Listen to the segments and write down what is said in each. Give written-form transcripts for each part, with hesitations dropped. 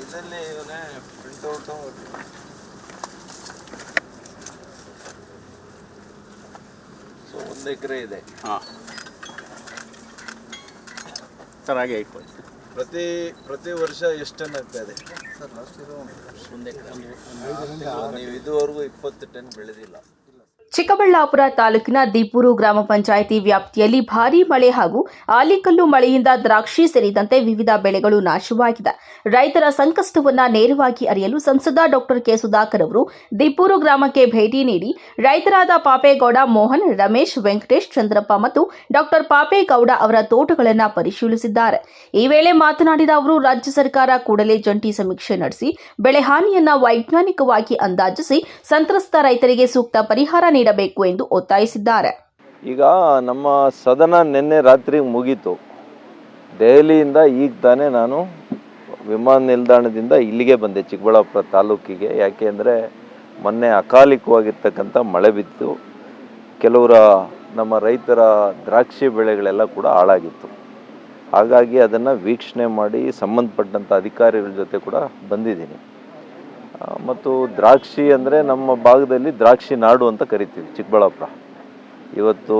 ಇದರಲ್ಲಿ ಪ್ರಿಂಟ್ಔಟು ಸೊ 1 ಎಕರೆ ಇದೆ. ಹಾಂ ಸರ್, ಹಾಗೆ ಇಟ್ಕೊಳ್ಳಿ. ಪ್ರತಿ ವರ್ಷ ಎಷ್ಟು ಟನ್ ಆಗ್ತಾ ಇದೆ ಸರ್? ಲಾಸ್ಟ್ ಇರೋ 1 ಎಕರೆ ನೀವು ಇದುವರೆಗೂ 20 ಟನ್ ಬೆಳೆದಿಲ್ಲ. ಚಿಕ್ಕಬಳ್ಳಾಪುರ ತಾಲೂಕಿನ ದೀಪೂರು ಗ್ರಾಮ ಪಂಚಾಯಿತಿ ವ್ಯಾಪ್ತಿಯಲ್ಲಿ ಭಾರೀ ಮಳೆ ಹಾಗೂ ಆಲಿಕಲ್ಲು ಮಳೆಯಿಂದ ದ್ರಾಕ್ಷಿ ಸೇರಿದಂತೆ ವಿವಿಧ ಬೆಳೆಗಳು ನಾಶವಾಗಿದೆ. ರೈತರ ಸಂಕಷ್ಟವನ್ನು ನೇರವಾಗಿ ಅರಿಯಲು ಸಂಸದ ಡಾಕ್ಟರ್ ಕೆ ಸುಧಾಕರ್ ಅವರು ದೀಪೂರು ಗ್ರಾಮಕ್ಕೆ ಭೇಟಿ ನೀಡಿ ರೈತರಾದ ಪಾಪೇಗೌಡ, ಮೋಹನ್, ರಮೇಶ್, ವೆಂಕಟೇಶ್, ಚಂದ್ರಪ್ಪ ಮತ್ತು ಡಾಕ್ಟರ್ ಪಾಪೇಗೌಡ ಅವರ ತೋಟಗಳನ್ನು ಪರಿಶೀಲಿಸಿದ್ದಾರೆ. ಈ ವೇಳೆ ಮಾತನಾಡಿದ ಅವರು, ರಾಜ್ಯ ಸರ್ಕಾರ ಕೂಡಲೇ ಜಂಟಿ ಸಮೀಕ್ಷೆ ನಡೆಸಿ ಬೆಳೆ ಹಾನಿಯನ್ನು ವೈಜ್ಞಾನಿಕವಾಗಿ ಅಂದಾಜಿಸಿ ಸಂತ್ರಸ್ತ ರೈತರಿಗೆ ಸೂಕ್ತ ಪರಿಹಾರ ನೀಡಬೇಕು ಎಂದು ಒತ್ತಾಯಿಸಿದ್ದಾರೆ. ಈಗ ನಮ್ಮ ಸದನ ನಿನ್ನೆ ರಾತ್ರಿ ಮುಗೀತು. ದೆಹಲಿಯಿಂದ ಈಗ ತಾನೇ ನಾನು ವಿಮಾನ ನಿಲ್ದಾಣದಿಂದ ಇಲ್ಲಿಗೆ ಬಂದೆ, ಚಿಕ್ಕಬಳ್ಳಾಪುರ ತಾಲೂಕಿಗೆ. ಯಾಕೆ ಅಂದರೆ ಮೊನ್ನೆ ಅಕಾಲಿಕವಾಗಿರ್ತಕ್ಕಂಥ ಮಳೆ ಬಿತ್ತು. ಕೆಲವರ ನಮ್ಮ ರೈತರ ದ್ರಾಕ್ಷಿ ಬೆಳೆಗಳೆಲ್ಲ ಕೂಡ ಹಾಳಾಗಿತ್ತು. ಹಾಗಾಗಿ ಅದನ್ನು ವೀಕ್ಷಣೆ ಮಾಡಿ ಸಂಬಂಧಪಟ್ಟಂಥ ಅಧಿಕಾರಿಗಳ ಜೊತೆ ಕೂಡ ಬಂದಿದ್ದೀನಿ. ಮತ್ತು ದ್ರಾಕ್ಷಿ ಅಂದರೆ ನಮ್ಮ ಭಾಗದಲ್ಲಿ ದ್ರಾಕ್ಷಿ ನಾಡು ಅಂತ ಕರಿತೀವಿ ಚಿಕ್ಕಬಳ್ಳಾಪುರ. ಇವತ್ತು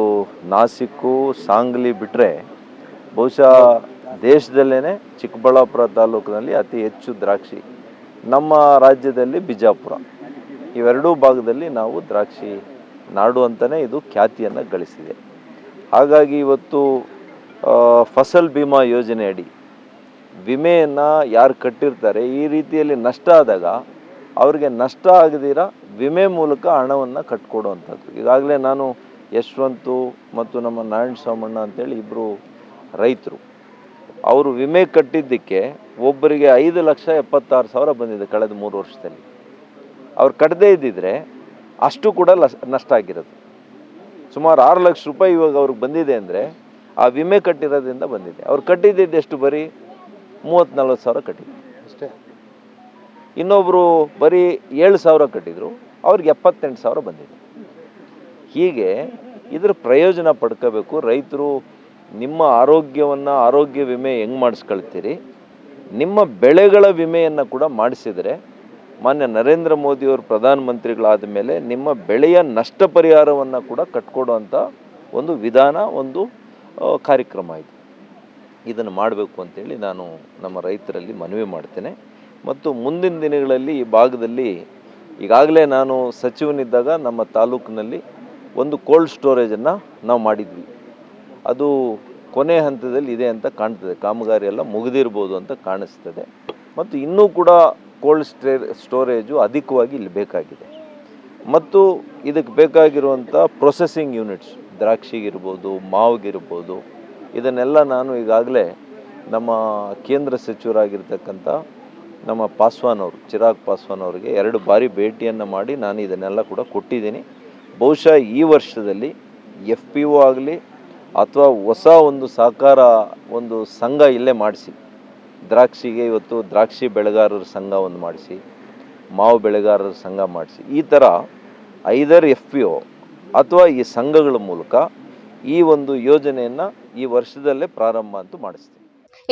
ನಾಸಿಕ್ಕು, ಸಾಂಗ್ಲಿ ಬಿಟ್ಟರೆ ಬಹುಶಃ ದೇಶದಲ್ಲೇ ಚಿಕ್ಕಬಳ್ಳಾಪುರ ತಾಲೂಕಿನಲ್ಲಿ ಅತಿ ಹೆಚ್ಚು ದ್ರಾಕ್ಷಿ, ನಮ್ಮ ರಾಜ್ಯದಲ್ಲಿ ಬಿಜಾಪುರ, ಇವೆರಡೂ ಭಾಗದಲ್ಲಿ ನಾವು ದ್ರಾಕ್ಷಿ ನಾಡು ಅಂತಲೇ ಇದು ಖ್ಯಾತಿಯನ್ನು ಗಳಿಸಿದೆ. ಹಾಗಾಗಿ ಇವತ್ತು ಫಸಲ್ ಬಿಮಾ ಯೋಜನೆ ಅಡಿ ವಿಮೆಯನ್ನು ಯಾರು ಕಟ್ಟಿರ್ತಾರೆ, ಈ ರೀತಿಯಲ್ಲಿ ನಷ್ಟ ಆದಾಗ ಅವ್ರಿಗೆ ನಷ್ಟ ಆಗದಿರ ವಿಮೆ ಮೂಲಕ ಹಣವನ್ನು ಕಟ್ಕೊಡುವಂಥದ್ದು. ಈಗಾಗಲೇ ನಾನು ಯಶವಂತು ಮತ್ತು ನಮ್ಮ ನಾರಾಯಣ ಸ್ವಾಮಣ್ಣ ಅಂತೇಳಿ ಇಬ್ಬರು ರೈತರು, ಅವರು ವಿಮೆ ಕಟ್ಟಿದ್ದಕ್ಕೆ ಒಬ್ಬರಿಗೆ 5,76,000 ಬಂದಿದೆ ಕಳೆದ 3 ವರ್ಷದಲ್ಲಿ. ಅವ್ರು ಕಟ್ಟದೇ ಇದ್ದಿದ್ರೆ ಅಷ್ಟು ಕೂಡ ನಷ್ಟ ಆಗಿರೋದು. ಸುಮಾರು 6 ಲಕ್ಷ ರೂಪಾಯಿ ಇವಾಗ ಅವ್ರಿಗೆ ಬಂದಿದೆ ಅಂದರೆ ಆ ವಿಮೆ ಕಟ್ಟಿರೋದ್ರಿಂದ ಬಂದಿದೆ. ಅವ್ರು ಕಟ್ಟಿದ್ದು ಎಷ್ಟು? ಬರೀ 30,000-40,000 ಕಟ್ಟಿದ್ರು ಅಷ್ಟೇ. ಇನ್ನೊಬ್ಬರು ಬರೀ 7,000 ಕಟ್ಟಿದ್ರು, ಅವ್ರಿಗೆ 78,000 ಬಂದಿದೆ. ಹೀಗೆ ಇದ್ರ ಪ್ರಯೋಜನ ಪಡ್ಕೋಬೇಕು ರೈತರು. ನಿಮ್ಮ ಆರೋಗ್ಯವನ್ನು, ಆರೋಗ್ಯ ವಿಮೆ ಹೆಂಗೆ ಮಾಡಿಸ್ಕೊಳ್ತೀರಿ, ನಿಮ್ಮ ಬೆಳೆಗಳ ವಿಮೆಯನ್ನು ಕೂಡ ಮಾಡಿಸಿದರೆ ಮಾನ್ಯ ನರೇಂದ್ರ ಮೋದಿಯವರು ಪ್ರಧಾನಮಂತ್ರಿಗಳಾದ ಮೇಲೆ ನಿಮ್ಮ ಬೆಳೆಯ ನಷ್ಟ ಪರಿಹಾರವನ್ನು ಕೂಡ ಕಟ್ಕೊಡುವಂಥ ಒಂದು ವಿಧಾನ, ಒಂದು ಕಾರ್ಯಕ್ರಮ ಇದು. ಇದನ್ನು ಮಾಡಬೇಕು ಅಂತೇಳಿ ನಾನು ನಮ್ಮ ರೈತರಲ್ಲಿ ಮನವಿ ಮಾಡ್ತೇನೆ. ಮತ್ತು ಮುಂದಿನ ದಿನಗಳಲ್ಲಿ ಈ ಭಾಗದಲ್ಲಿ ಈಗಾಗಲೇ ನಾನು ಸಚಿವನಿದ್ದಾಗ ನಮ್ಮ ತಾಲೂಕಿನಲ್ಲಿ ಒಂದು ಕೋಲ್ಡ್ ಸ್ಟೋರೇಜನ್ನು ನಾವು ಮಾಡಿದ್ವಿ. ಅದು ಕೊನೆ ಹಂತದಲ್ಲಿ ಇದೆ ಅಂತ ಕಾಣ್ತದೆ, ಕಾಮಗಾರಿ ಎಲ್ಲ ಮುಗಿದಿರ್ಬೋದು ಅಂತ ಕಾಣಿಸ್ತದೆ. ಮತ್ತು ಇನ್ನೂ ಕೂಡ ಕೋಲ್ಡ್ ಸ್ಟೋರೇಜು ಅಧಿಕವಾಗಿ ಇಲ್ಲಿ ಬೇಕಾಗಿದೆ. ಮತ್ತು ಇದಕ್ಕೆ ಬೇಕಾಗಿರುವಂಥ ಪ್ರೊಸೆಸಿಂಗ್ ಯೂನಿಟ್ಸ್, ದ್ರಾಕ್ಷಿಗಿರ್ಬೋದು, ಮಾವಿಗಿರ್ಬೋದು, ಇದನ್ನೆಲ್ಲ ನಾನು ಈಗಾಗಲೇ ನಮ್ಮ ಕೇಂದ್ರ ಸಚಿವರಾಗಿರ್ತಕ್ಕಂಥ ನಮ್ಮ ಪಾಸ್ವಾನ್ ಅವರು, ಚಿರಾಗ್ ಪಾಸ್ವಾನ್ ಅವರಿಗೆ 2 ಬಾರಿ ಭೇಟಿಯನ್ನು ಮಾಡಿ ನಾನು ಇದನ್ನೆಲ್ಲ ಕೂಡ ಕೊಟ್ಟಿದ್ದೀನಿ. ಬಹುಶಃ ಈ ವರ್ಷದಲ್ಲಿ FPO ಆಗಲಿ ಅಥವಾ ಹೊಸ ಒಂದು ಸಹಕಾರ ಒಂದು ಸಂಘ ಇಲ್ಲೇ ಮಾಡಿಸಿ, ದ್ರಾಕ್ಷಿಗೆ ಇವತ್ತು ದ್ರಾಕ್ಷಿ ಬೆಳೆಗಾರರ ಸಂಘ ಒಂದು ಮಾಡಿಸಿ, ಮಾವು ಬೆಳೆಗಾರರ ಸಂಘ ಮಾಡಿಸಿ, ಈ ಥರ 5 FPO ಅಥವಾ ಈ ಸಂಘಗಳ ಮೂಲಕ ಈ ಒಂದು ಯೋಜನೆಯನ್ನು ಈ ವರ್ಷದಲ್ಲೇ ಪ್ರಾರಂಭ ಅಂತೂ ಮಾಡಿಸ್ತೀವಿ.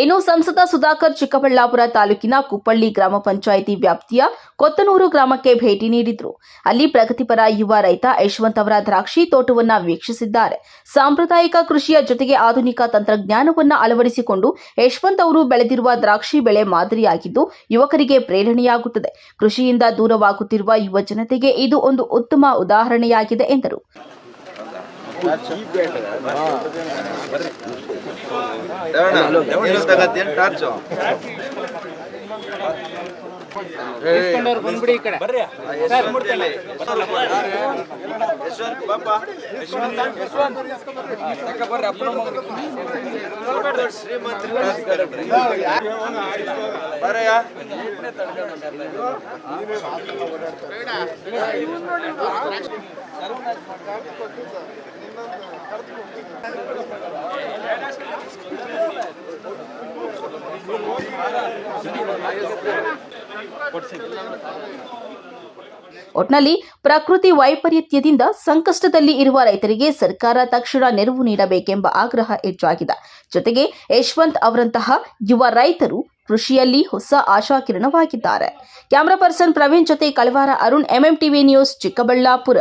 ಇನ್ನು ಸಂಸದ ಸುಧಾಕರ್ ಚಿಕ್ಕಬಳ್ಳಾಪುರ ತಾಲೂಕಿನ ಕುಪ್ಪಳ್ಳಿ ಗ್ರಾಮ ಪಂಚಾಯಿತಿ ವ್ಯಾಪ್ತಿಯ ಕೊತ್ತನೂರು ಗ್ರಾಮಕ್ಕೆ ಭೇಟಿ ನೀಡಿದ್ರು. ಅಲ್ಲಿ ಪ್ರಗತಿಪರ ಯುವ ರೈತ ಯಶವಂತ್ ಅವರ ದ್ರಾಕ್ಷಿ ತೋಟವನ್ನು ವೀಕ್ಷಿಸಿದ್ದಾರೆ. ಸಾಂಪ್ರದಾಯಿಕ ಕೃಷಿಯ ಜೊತೆಗೆ ಆಧುನಿಕ ತಂತ್ರಜ್ಞಾನವನ್ನು ಅಳವಡಿಸಿಕೊಂಡು ಯಶವಂತ್ ಅವರು ಬೆಳೆದಿರುವ ದ್ರಾಕ್ಷಿ ಬೆಳೆ ಮಾದರಿಯಾಗಿದ್ದು ಯುವಕರಿಗೆ ಪ್ರೇರಣೆಯಾಗುತ್ತದೆ. ಕೃಷಿಯಿಂದ ದೂರವಾಗುತ್ತಿರುವ ಯುವ ಜನತೆಗೆ ಇದು ಒಂದು ಉತ್ತಮ ಉದಾಹರಣೆಯಾಗಿದೆ ಎಂದರು. ಒಟ್ನಲ್ಲಿ ಪ್ರಕೃತಿ ವೈಪರೀತ್ಯದಿಂದ ಸಂಕಷ್ಟದಲ್ಲಿ ಇರುವ ರೈತರಿಗೆ ಸರ್ಕಾರ ತಕ್ಷಣ ನೆರವು ನೀಡಬೇಕೆಂಬ ಆಗ್ರಹ ಹೆಚ್ಚಾಗಿದೆ. ಜೊತೆಗೆ ಯಶವಂತ್ ಅವರಂತಹ ಯುವ ರೈತರು ಕೃಷಿಯಲ್ಲಿ ಹೊಸ ಆಶಾಕಿರಣವಾಗಿದ್ದಾರೆ. ಕ್ಯಾಮರಾ ಪರ್ಸನ್ ಪ್ರವೀಣ್ ಜೊತೆ ಕಳವಾರ ಅರುಣ್, MMTV ನ್ಯೂಸ್, ಚಿಕ್ಕಬಳ್ಳಾಪುರ.